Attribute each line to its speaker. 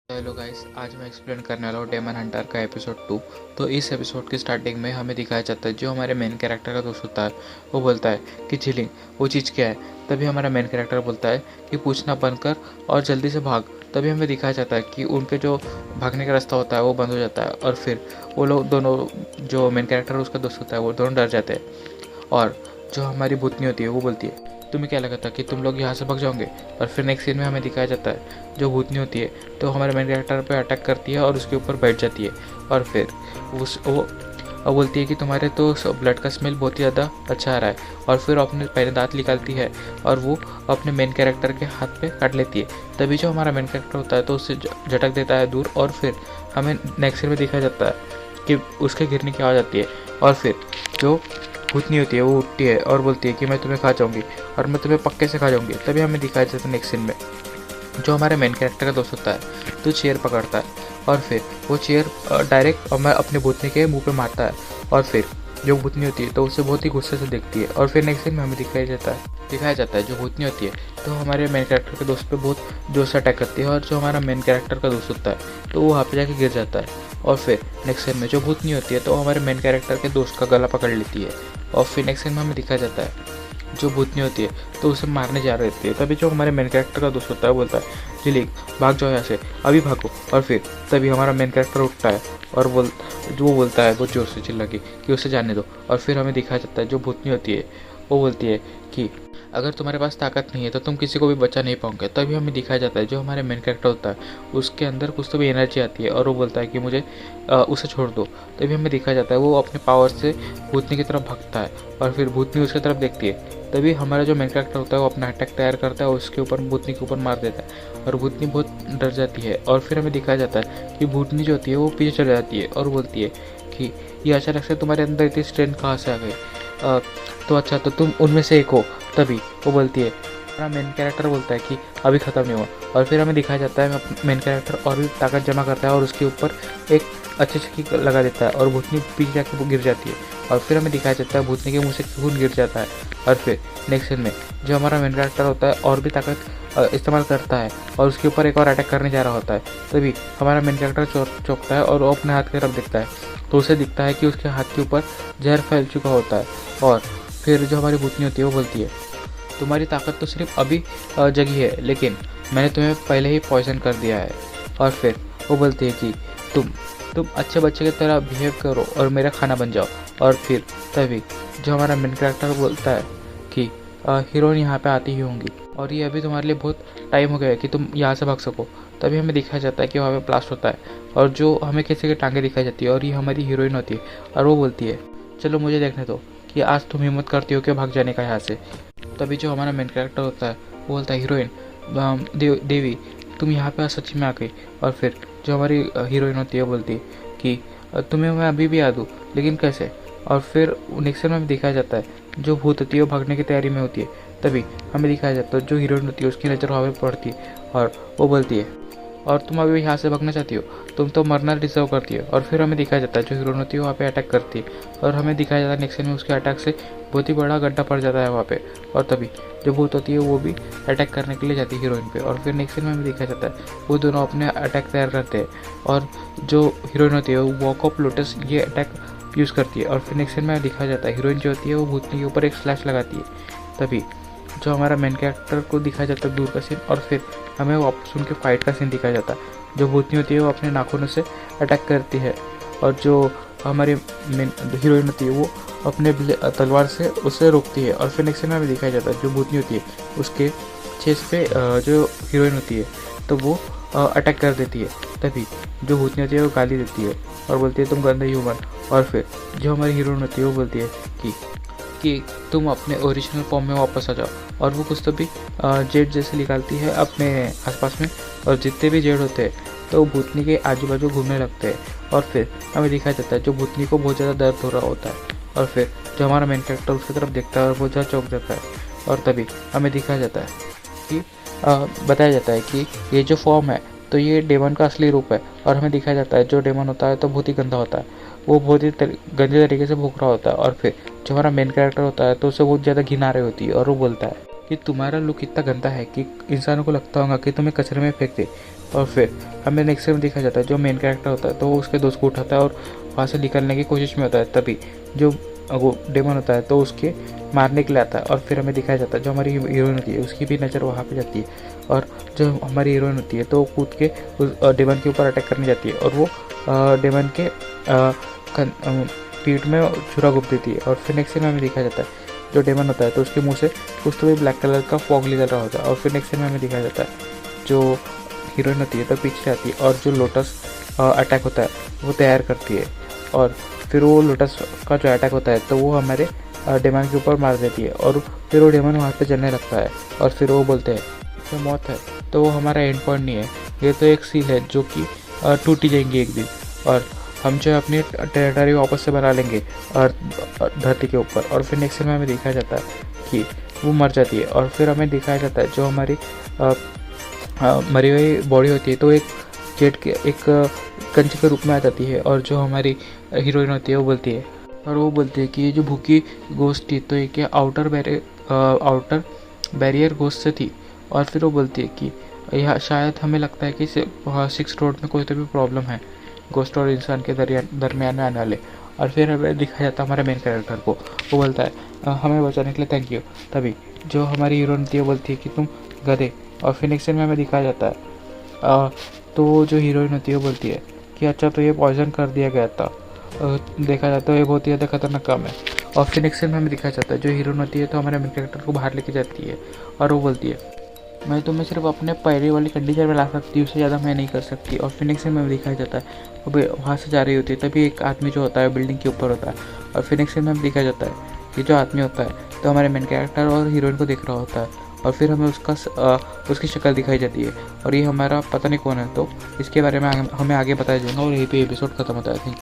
Speaker 1: Hello guys, आज मैं explain करने वाला हूँ डेमन हंटर का एपिसोड 2। तो इस एपिसोड की स्टार्टिंग में हमें दिखाया जाता है जो हमारे मेन कैरेक्टर का दोस्त होता है वो बोलता है कि झिलिंग वो चीज़ क्या है। तभी हमारा मेन कैरेक्टर बोलता है कि पूछना बंद कर और जल्दी से भाग। तभी हमें दिखाया जाता है कि उनके जो भागने का रास्ता होता है वो बंद हो जाता है और फिर वो लोग दोनों, जो मेन कैरेक्टर उसका दोस्त होता है, वो दोनों डर जाते हैं। और जो हमारी भूतनी होती है वो बोलती है तुम्हें क्या लगा था कि तुम लोग यहाँ से भाग जाओगे। और फिर नेक्स्ट सीन में हमें दिखाया जाता है जो भूतनी होती है तो हमारे मेन कैरेक्टर पे अटैक करती है और उसके ऊपर बैठ जाती है। और फिर वो बोलती है कि तुम्हारे तो ब्लड का स्मेल बहुत ही ज़्यादा अच्छा आ रहा है। और फिर अपने पहले दांत निकालती है और वो अपने मेन कैरेक्टर के हाथ पे काट लेती है। तभी जो हमारा मेन कैरेक्टर होता है तो उससे झटक देता है दूर। और फिर हमें नेक्स्ट सीन में दिखाया जाता है कि उसके गिरने की आवाज़ आती है। और फिर जो भूतनी होती है वो उठती है और बोलती है कि मैं तुम्हें खा जाऊंगी और मैं तुम्हें पक्के से खा जाऊंगी। तभी हमें दिखाया जाता है नेक्स्ट सीन में जो हमारे मेन कैरेक्टर का दोस्त होता है तो चेयर पकड़ता है और फिर वो चेयर डायरेक्ट अपने भूतनी के मुंह पे मारता है। और फिर जो भूतनी होती है तो उसे बहुत ही गुस्से से देखती है। और फिर नेक्स्ट सीन में हमें दिखाया जाता है जो भूतनी होती है तो हमारे मेन कैरेक्टर के दोस्त पे बहुत जोर से अटैक करती है। और जो हमारा मेन कैरेक्टर का दोस्त होता है तो वो वहाँ पे जाके गिर जाता है। और फिर नेक्स्ट सीन में जो भूतनी होती है तो हमारे मेन कैरेक्टर के दोस्त का गला पकड़ लेती है। और फिर नेक्स्ट सीन में हमें दिखाया जाता है जो भूतनी होती है तो उसे मारने जा रही है। तभी जो हमारे मेन कैरेक्टर का दोस्त होता है बोलता है झिलिंग भाग जाओ यहाँ से, अभी भागो। और फिर तभी हमारा मेन कैरेक्टर उठता है और वो बोलता है बहुत जोर से चिल्ला के कि उसे जाने दो। और फिर हमें दिखाया जाता है जो भूतनी होती है वो बोलती है कि अगर तुम्हारे पास ताकत नहीं है तो तुम किसी को भी बचा नहीं पाओगे। तभी हमें दिखाया जाता है जो हमारे मेन कैरेक्टर होता है उसके अंदर कुछ तो भी एनर्जी आती है और वो बोलता है कि मुझे उसे छोड़ दो। तभी हमें दिखाया जाता है वो अपने पावर से भूतनी की तरफ भागता है और फिर भूतनी उसकी तरफ देखती है। तभी हमारा जो मेन कैरेक्टर होता है वो अपना अटैक तैयार करता है और उसके ऊपर भूतनी के ऊपर मार देता है और भूतनी बहुत डर जाती है। और फिर हमें दिखाया जाता है कि भूतनी जो होती है वो पीछे चली जाती है और बोलती है कि ये अचानक से तुम्हारे अंदर इतनी स्ट्रेंथ कहाँ से आ गई, तो अच्छा तो तुम उनमें से एक हो। तभी वो बोलती है, हमारा मेन कैरेक्टर बोलता है कि अभी ख़त्म नहीं हुआ। और फिर हमें दिखाया जाता है मेन कैरेक्टर और भी ताकत जमा करता है और उसके ऊपर एक अच्छे से किक लगा देता है और भूतनी पीछे जाकर वो गिर जाती है। और फिर हमें दिखाया जाता है भूतनी के मुंह से खून गिर जाता है। और फिर नेक्स्ट सीन में जो हमारा मेन कैरेक्टर होता है और भी ताकत इस्तेमाल करता है और उसके ऊपर एक और अटैक करने जा रहा होता है। तभी हमारा मेन कैरेक्टर चौंकता है और वो अपने हाथ की तरफ देखता है तो उसे दिखता है कि उसके हाथ के ऊपर जहर फैल चुका होता है। और फिर जो हमारी भूतनी होती है वो बोलती है तुम्हारी ताकत तो सिर्फ अभी जगी है, लेकिन मैंने तुम्हें पहले ही पॉइजन कर दिया है। और फिर वो बोलती है कि तुम अच्छे बच्चे की तरह बिहेव करो और मेरा खाना बन जाओ। और फिर तभी जो हमारा मेन कैरेक्टर बोलता है कि हीरोइन यहाँ पे आती ही होंगी और ये अभी तुम्हारे लिए बहुत टाइम हो गया है कि तुम यहाँ से भाग सको। तभी हमें दिखाया जाता है कि वहाँ पे ब्लास्ट होता है और जो हमें किसी की टांगें दिखाई जाती है और ये हमारी हीरोइन होती है और वो बोलती है चलो मुझे देखने दो कि आज तुम हिम्मत करती हो क्या भाग जाने का यहाँ से। तभी जो हमारा मेन कैरेक्टर होता है वो बोलता है हीरोइन देवी तुम यहाँ पे सच्ची में आ गई। और फिर जो हमारी हीरोइन होती है वो बोलती है कि तुम्हें मैं अभी भी याद हूँ, लेकिन कैसे। और फिर नेक्स्ट में हमें दिखाया जाता है जो भूत होती है वो भागने की तैयारी में होती है। तभी हमें दिखाया जाता है जो हीरोइन होती है उसकी नज़र हवा पे पड़ती है और वो बोलती है और तुम अभी यहाँ से भागना चाहती हो, तुम तो मरना डिजर्व करती है। और फिर हमें दिखाया जाता है जो हीरोइन होती है वहाँ पे अटैक करती है और हमें दिखाया जाता है नेक्स्ट में उसके अटैक से बहुत ही बड़ा गड्ढा पड़ जाता है वहाँ पे। और तभी जो भूत होती है वो भी अटैक करने के लिए जाती है हीरोइन पे। और फिर नेक्स्ट में हमें दिखाया जाता है वो दोनों अपने अटैक तैयार करते हैं और जो हीरोइन होती है वो वॉक ऑफ लोटस ये अटैक यूज़ करती है। और फिर नेक्स्ट में दिखाया जाता है हीरोइन जो होती है वो भूतनी के ऊपर एक स्लैश लगाती है। तभी जो हमारा मेन कैरेक्टर को दिखाया जाता है दूर का सीन और फिर हमें वापस उनके फाइट का सीन दिखाया जाता है। जो भूतनी होती है वो अपने नाखूनों से अटैक करती है और जो हमारी मेन हीरोइन होती है वो अपने तलवार से उसे रोकती है। और फिर नेक्स्ट में हमें दिखाया जाता है जो भूतनी होती है उसके चेस्ट पे जो हीरोइन होती है तो वो अटैक कर देती है। तभी जो भूतनी होती है वो गाली देती है और बोलती है तुम गंदा ह्यूमन। और फिर जो हमारी हीरोइन होती है वो बोलती है कि तुम अपने ओरिजिनल फॉर्म में वापस आ जाओ। और वो कुछ तो भी जेड जैसे निकालती है अपने आसपास में और जितने भी जेड होते हैं तो भूतनी के आजू बाजू घूमने लगते हैं। और फिर हमें दिखाया जाता है जो भूतनी को बहुत ज़्यादा दर्द हो रहा होता है और फिर जो हमारा मेन कैरेक्टर उसकी तरफ देखता है और बहुत ज़्यादा चौंक जाता है। और तभी हमें दिखाया जाता है कि बताया जाता है कि ये जो फॉर्म है तो ये डेमन का असली रूप है। और हमें दिखाया जाता है जो डेमन होता है तो बहुत ही गंदा होता है, वो बहुत ही गंदे तरीके से भूख रहा होता है। और फिर जो हमारा मेन कैरेक्टर होता है तो उसे बहुत ज़्यादा घिन आ रही होती है और वो बोलता है कि तुम्हारा लुक इतना गंदा है कि इंसानों को लगता होगा कि तुम्हें कचरे में फेंक दे। और फिर हमें नेक्स्ट में दिखाया जाता है जो मेन कैरेक्टर होता है तो वो उसके दोस्त को उठाता है और वहाँ से निकलने की कोशिश में होता है। तभी जो वो डेमन होता है तो उसके मारने के लिए आता है और फिर हमें दिखाया जाता है जो हमारी हीरोइन होती है उसकी भी नज़र वहाँ पे जाती है और जो हमारी हीरोइन होती है तो वो कूद के उस डेमन के ऊपर अटैक करने जाती है और वो डेमन के पीठ में छुरा घुप देती है। और फिर नेक्स्ट सीन में हमें दिखाया जाता है जो डेमन होता है तो उसके मुंह से कुछ तो भी ब्लैक कलर का फॉग निकल रहा होता है। और फिर नेक्स्ट सीन में हमें दिखाया जाता है जो हीरोइन होती है तो पीछे आती है और जो लोटस अटैक होता है वो तैयार करती है और फिर वो लोटस का जो अटैक होता है तो वो हमारे डेमन के ऊपर मार देती है और फिर वो डेमन वहाँ पे जलने लगता है। और फिर वो बोलते हैं जो मौत है तो वो हमारा एंड पॉइंट नहीं है, ये तो एक सील है जो कि टूट ही जाएंगी एक दिन और हम जो है अपनी टेरिटरी वापस से बना लेंगे धरती के ऊपर। और फिर नेक्स्ट में हमें दिखाया जाता है कि वो मर जाती है और फिर हमें दिखाया जाता है जो हमारी मरी हुई बॉडी होती है तो एक जेट के एक कंच के रूप में आ जाती है और जो हमारी हीरोइन होती है वो बोलती है कि ये जो भूखी गोश्त थी तो ये क्या आउटर बैरियर गोश्त से थी। और फिर वो बोलती है कि यह शायद हमें लगता है कि 6 रोड में कोई तो भी प्रॉब्लम है गोस्ट और इंसान के दरमियान में आने वाले। और फिर हमें दिखाया जाता है हमारे मेन कैरेक्टर को, वो बोलता है हमें बचाने के लिए थैंक यू। तभी जो हमारी हीरोइन होती है बोलती है कि तुम गधे। और फिर नेक्स्ट में हमें दिखाया जाता है तो जो हीरोइन होती है वो बोलती है कि अच्छा तो ये पॉइजन कर दिया गया था, देखा जाता है ये बहुत ही ज़्यादा खतरनाक काम है। और फिर नेक्स्ट में हमें दिखाया जाता है जो हीरोइन होती है तो हमारे मेन कैरेक्टर को बाहर लेके जाती है और वो बोलती है मैं तुम्हें सिर्फ अपने पहले वाली कंडीशन में ला सकती हूँ, उससे ज़्यादा मैं नहीं कर सकती। और फिर नेक्स्ट में दिखाया जाता है वो वहाँ से जा रही होती है तभी एक आदमी जो होता है बिल्डिंग के ऊपर होता है। और फिर नेक्स्ट में दिखाया जाता है कि जो आदमी होता है तो हमारे मेन कैरेक्टर और हीरोइन को देख रहा होता है और फिर हमें उसकी शक्ल दिखाई जाती है और ये हमारा पता नहीं कौन है। तो इसके बारे में हमें आगे बताया जाएगा और यहीं पे एपिसोड खत्म होता है।